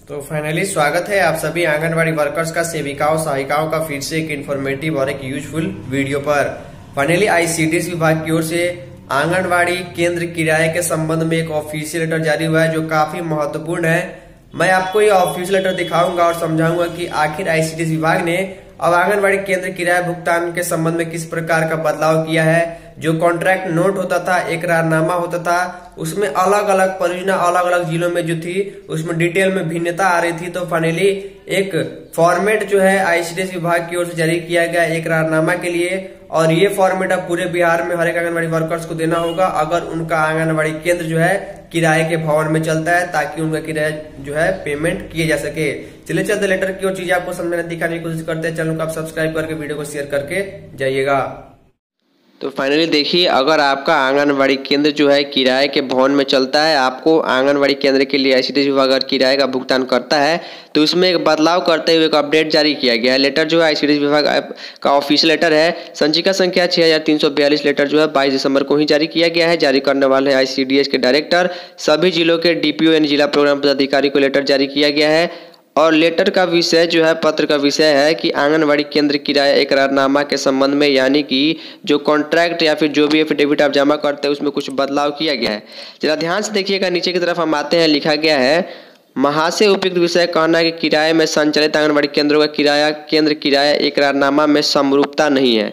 तो फाइनली स्वागत है आप सभी आंगनवाड़ी वर्कर्स का, सेविकाओं सहायिकाओं का फिर से एक इन्फॉर्मेटिव और एक यूजफुल वीडियो पर। फाइनली आईसीडीएस विभाग की ओर से आंगनवाड़ी केंद्र किराए के संबंध में एक ऑफिशियल लेटर जारी हुआ है जो काफी महत्वपूर्ण है। मैं आपको ये ऑफिशियल लेटर दिखाऊंगा और समझाऊंगा कि आखिर आईसीडीएस विभाग ने अब आंगनवाड़ी केंद्र किराया भुगतान के संबंध में किस प्रकार का बदलाव किया है। जो कॉन्ट्रैक्ट नोट होता था, एकरारनामा होता था, उसमें अलग अलग परियोजना अलग अलग जिलों में जो थी उसमें डिटेल में भिन्नता आ रही थी। तो फाइनली एक फॉर्मेट जो है आईसीडीएस विभाग की ओर से जारी किया गया एकरारनामा के लिए, और ये फॉर्मेट अब पूरे बिहार में हर एक आंगनवाड़ी वर्कर्स को देना होगा अगर उनका आंगनवाड़ी केंद्र जो है किराए के भवन में चलता है, ताकि उनका किराया जो है पेमेंट किए जा सके। चलिए चलते लेटर की और चीजें आपको समझाने दिखाने की कोशिश करते हैं। चैनल को आप सब्सक्राइब करके वीडियो को शेयर करके जाइएगा। तो फाइनली देखिए, अगर आपका आंगनवाड़ी केंद्र जो है किराए के भवन में चलता है, आपको आंगनवाड़ी केंद्र के लिए आईसीडीएस विभाग अगर किराए का भुगतान करता है तो इसमें एक बदलाव करते हुए एक अपडेट जारी किया गया है। लेटर जो है आईसीडीएस विभाग का ऑफिशियल लेटर है, संचिका संख्या 6342। लेटर जो है 22 दिसंबर को ही जारी किया गया है। जारी करने वाले हैं आईसीडीएस के डायरेक्टर। सभी जिलों के डीपीओ यानी जिला प्रोग्राम पदाधिकारी को लेटर जारी किया गया है। और लेटर का विषय जो है, पत्र का विषय है कि आंगनवाड़ी केंद्र किराया एकरारनामा के संबंध में, यानी कि जो कॉन्ट्रैक्ट या फिर जो भी एफिडेविट आप जमा करते हैं उसमें कुछ बदलाव किया गया है। जरा ध्यान से देखिएगा, नीचे की तरफ हम आते हैं। लिखा गया है, महाशय उपयुक्त विषय कहना है कि किराए में संचालित आंगनवाड़ी केंद्रों का केंद्र किराया एकरारनामा में समरूपता नहीं है।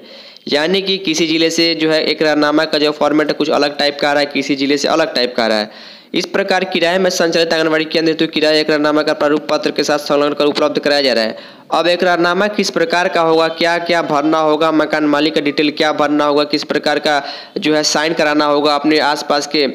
यानी कि किसी जिले से जो है एकरारनामा का जो फॉर्मेट है कुछ अलग टाइप का आ रहा है, किसी जिले से अलग टाइप का आ रहा है। इस प्रकार किराए में संचालित आंगनवाड़ी केंद्र तो किराया एकरारनामा का प्रारूप पत्र के साथ संलग्न कर उपलब्ध कराया जा रहा है। अब एकरारनामा किस प्रकार का होगा, क्या क्या भरना होगा, मकान मालिक का डिटेल क्या भरना होगा, किस प्रकार का जो है साइन कराना होगा, अपने आसपास के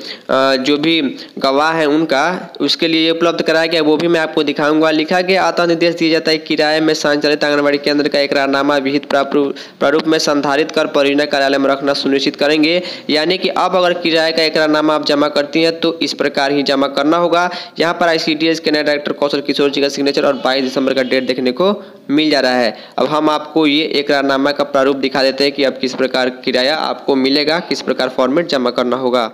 जो भी गवाह हैं उनका, उसके लिए उपलब्ध कराया गया, वो भी मैं आपको दिखाऊंगा। लिखा गया, आता निर्देश दिया जाता है किराए में संचालित आंगनवाड़ी केंद्र का एकरारनामा विहित प्रारूप में संधारित कर परियोजना कार्यालय में रखना सुनिश्चित करेंगे। यानी कि अब अगर किराए का एकरारनामा आप जमा करती हैं तो इस प्रकार ही जमा करना होगा। यहाँ पर आईसीडीएस के नए डायरेक्टर कौशल किशोर जी का सिग्नेचर और 22 दिसंबर का डेट देखने को मिल जा रहा है। अब हम आपको ये एकरारनामा का प्रारूप दिखा देते हैं कि अब किस प्रकार किराया आपको मिलेगा, किस प्रकार फॉर्मेट जमा करना होगा।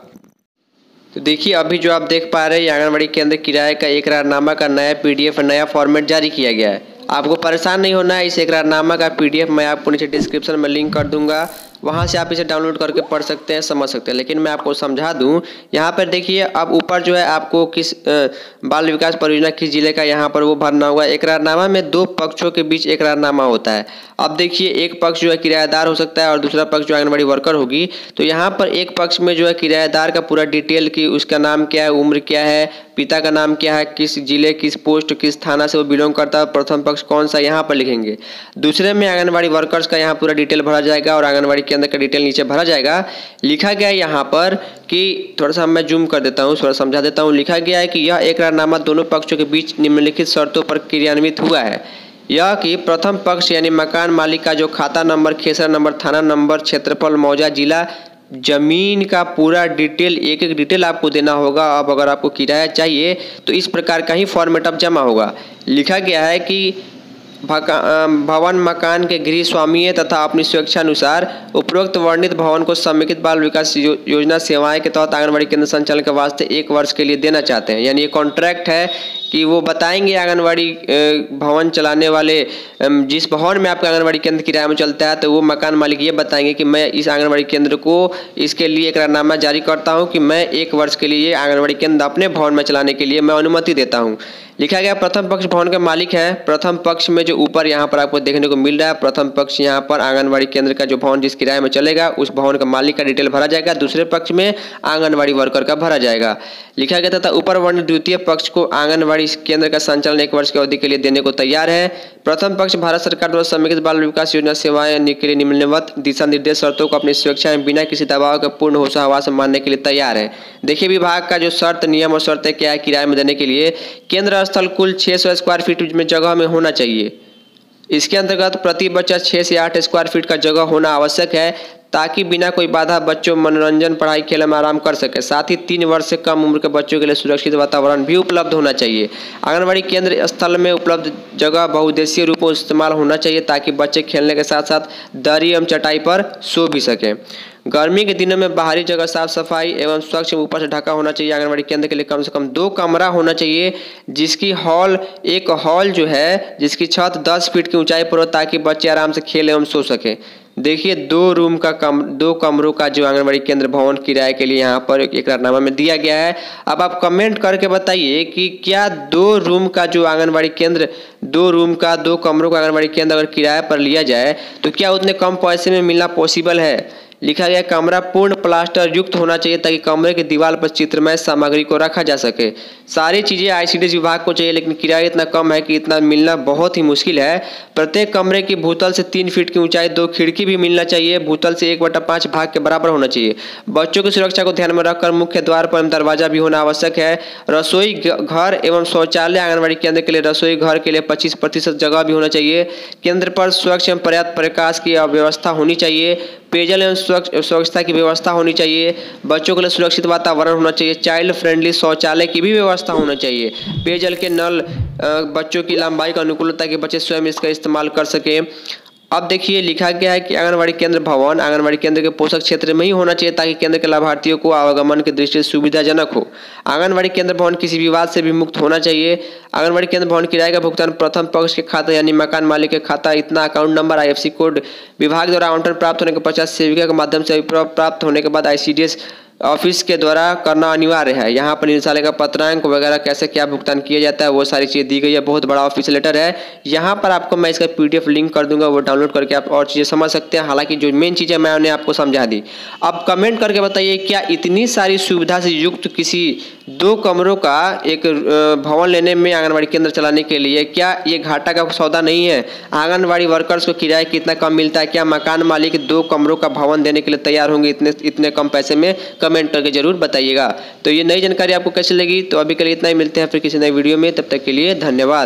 तो देखिए, अभी जो आप देख पा रहे हैं आंगनवाड़ी केंद्र किराए का एकरारनामा का नया पीडीएफ नया फॉर्मेट जारी किया गया है। आपको परेशान नहीं होना है। इस एकरारनामा का पीडीएफ मैं आपको नीचे डिस्क्रिप्शन में लिंक कर दूंगा, वहाँ से आप इसे डाउनलोड करके पढ़ सकते हैं, समझ सकते हैं। लेकिन मैं आपको समझा दूं, यहाँ पर देखिए, अब ऊपर जो है आपको किस बाल विकास परियोजना किस जिले का यहाँ पर वो भरना होगा। एकरारनामा में दो पक्षों के बीच एकरारनामा होता है। अब देखिए, एक पक्ष जो है किराएदार हो सकता है और दूसरा पक्ष जो आंगनवाड़ी वर्कर होगी। तो यहाँ पर एक पक्ष में जो है किराएदार का पूरा डिटेल की उसका नाम क्या है, उम्र क्या है, पिता का नाम क्या है, किस जिले, किस पोस्ट, किस थाना से वो बिलोंग करता है, प्रथम पक्ष कौन सा, यहाँ पर लिखेंगे। दूसरे में आंगनवाड़ी वर्कर्स का यहाँ पूरा डिटेल भरा जाएगा और आंगनवाड़ी केंद्र का डिटेल नीचे भरा जाएगा। लिखा गया है यहाँ पर कि, थोड़ा सा मैं जूम कर देता हूँ, थोड़ा समझा देता हूँ। लिखा गया है कि यह एकरारनामा दोनों पक्षों के बीच निम्नलिखित शर्तों पर क्रियान्वित हुआ है। यह कि प्रथम पक्ष यानी मकान मालिक का जो खाता नंबर, खेसरा नंबर, थाना नंबर, क्षेत्रफल, मौजा, जिला, जमीन का पूरा डिटेल, एक एक डिटेल आपको देना होगा। अब अगर आपको किराया चाहिए तो इस प्रकार का ही फॉर्मेट अब जमा होगा। लिखा गया है कि भवन मकान के गृह स्वामी तथा अपनी स्वेच्छानुसार उपरोक्त वर्णित भवन को समेकित बाल विकास योजना सेवाएं के तहत आंगनवाड़ी केंद्र संचालन के वास्ते 1 वर्ष के लिए देना चाहते हैं। यानी ये कॉन्ट्रैक्ट है कि वो बताएंगे आंगनवाड़ी भवन चलाने वाले, जिस भवन में आपका आंगनवाड़ी केंद्र किराए में चलता है, तो वो मकान मालिक ये बताएंगे कि मैं इस आंगनवाड़ी केंद्र को इसके लिए एकरारनामा जारी करता हूँ कि मैं 1 वर्ष के लिए आंगनवाड़ी केंद्र अपने भवन में चलाने के लिए मैं अनुमति देता हूँ। लिखा गया, प्रथम पक्ष भवन के मालिक है। प्रथम पक्ष में जो ऊपर यहाँ पर आपको देखने को मिल रहा है, प्रथम पक्ष यहाँ पर आंगनवाड़ी केंद्र का जो भवन जिस किराए में चलेगा उस भवन का मालिक का डिटेल भरा जाएगा। दूसरे पक्ष में आंगनवाड़ी वर्कर का भरा जाएगा। लिखा गया था ऊपर वर्णित द्वितीय पक्ष को आंगनवाड़ी केंद्र का संचालन 1 वर्ष की अवधि के लिए देने को तैयार है। प्रथम पक्ष भारत सरकार द्वारा समेकित बाल विकास योजना सेवाएं के लिए निम्नलिखित दिशा निर्देश शर्तों को अपनी स्वेच्छा में बिना किसी दबाव के पूर्ण होशाहवास से मानने के लिए तैयार है। देखिए, विभाग का जो शर्त, नियम और शर्तें क्या है किराए में देने के लिए। केंद्र स्थल कुल 600 स्क्वायर फीट में जगह में होना चाहिए। इसके अंतर्गत प्रति बच्चा 6 से 8 स्क्वायर फीट का जगह होना आवश्यक है, ताकि बिना कोई बाधा बच्चों मनोरंजन, पढ़ाई, खेल में आराम कर सके। साथ ही 3 वर्ष से कम उम्र के बच्चों के लिए सुरक्षित वातावरण भी उपलब्ध होना चाहिए। आंगनवाड़ी केंद्र स्थल में उपलब्ध जगह बहुउद्देशीय रूप में इस्तेमाल होना चाहिए, ताकि बच्चे खेलने के साथ साथ दरी एवं चटाई पर सो भी सकें। गर्मी के दिनों में बाहरी जगह साफ सफाई एवं स्वच्छ ऊपर से ढका होना चाहिए। आंगनबाड़ी केंद्र के लिए कम से कम 2 कमरा होना चाहिए, जिसकी एक हॉल जो है जिसकी छत 10 फीट की ऊंचाई पर हो, ताकि बच्चे आराम से खेल एवं सो सके। देखिए 2 कमरों का जो आंगनबाड़ी केंद्र भवन किराए के लिए यहाँ पर इकरारनामा में दिया गया है। अब आप कमेंट करके बताइए कि क्या 2 रूम का जो आंगनबाड़ी केंद्र 2 रूम का 2 कमरों का आंगनबाड़ी केंद्र अगर किराए पर लिया जाए तो क्या उतने कम पैसे में मिलना पॉसिबल है। लिखा गया कमरा पूर्ण प्लास्टर युक्त होना चाहिए, ताकि कमरे की दीवार पर चित्रमय सामग्री को रखा जा सके। सारी चीज़ें आईसीडीएस विभाग को चाहिए, लेकिन किराया इतना कम है कि इतना मिलना बहुत ही मुश्किल है। प्रत्येक कमरे की भूतल से 3 फीट की ऊंचाई, 2 खिड़की भी मिलना चाहिए। भूतल से 1/5 भाग के बराबर होना चाहिए। बच्चों की सुरक्षा को ध्यान में रखकर मुख्य द्वार पर दरवाजा भी होना आवश्यक है। रसोई घर एवं शौचालय आंगनबाड़ी केंद्र के लिए रसोई घर के लिए 25% जगह भी होना चाहिए। केंद्र पर स्वच्छ एवं पर्याप्त प्रकाश की व्यवस्था होनी चाहिए। पेयजल एवं स्वच्छता की व्यवस्था होनी चाहिए। बच्चों के लिए सुरक्षित वातावरण होना चाहिए। चाइल्ड फ्रेंडली शौचालय की भी व्यवस्था होना चाहिए। पेयजल के नल बच्चों की लंबाई का अनुकूल, ताकि बच्चे स्वयं इसका इस्तेमाल कर सके। अब देखिए लिखा गया है कि आंगनबाड़ी केंद्र भवन आंगनबाड़ी केंद्र के पोषक क्षेत्र में ही होना चाहिए, ताकि केंद्र के लाभार्थियों को आवागमन की दृष्टि से सुविधाजनक हो। आंगनबाड़ी केंद्र भवन किसी विवाद से भी मुक्त होना चाहिए। आंगनबाड़ी केंद्र भवन किराए का भुगतान प्रथम पक्ष के खाता यानी मकान मालिक के खाता, इतना अकाउंट नंबर, IFSC कोड विभाग द्वारा आवंटन प्राप्त होने के पश्चात सेविका के माध्यम से प्राप्त होने के बाद ICDS ऑफिस के द्वारा करना अनिवार्य है। यहाँ पर निदेशालय का पत्रांक वगैरह कैसे क्या भुगतान किया जाता है वो सारी चीज़ें दी गई है। बहुत बड़ा ऑफिस लेटर है। यहाँ पर आपको मैं इसका PDF लिंक कर दूंगा, वो डाउनलोड करके आप और चीज़ें समझ सकते हैं। हालांकि जो मेन चीज़ें मैं उन्हें आपको समझा दी। अब कमेंट करके बताइए, क्या इतनी सारी सुविधा से युक्त किसी 2 कमरों का एक भवन लेने में आंगनबाड़ी केंद्र चलाने के लिए क्या ये घाटा का सौदा नहीं है। आंगनबाड़ी वर्कर्स को किराया कितना कम मिलता है। क्या मकान मालिक 2 कमरों का भवन देने के लिए तैयार होंगे इतने कम पैसे में। कमेंट करके जरूर बताइएगा। तो ये नई जानकारी आपको कैसी लगी। तो अभी के लिए इतना ही, मिलते हैं फिर किसी नई वीडियो में। तब तक के लिए धन्यवाद।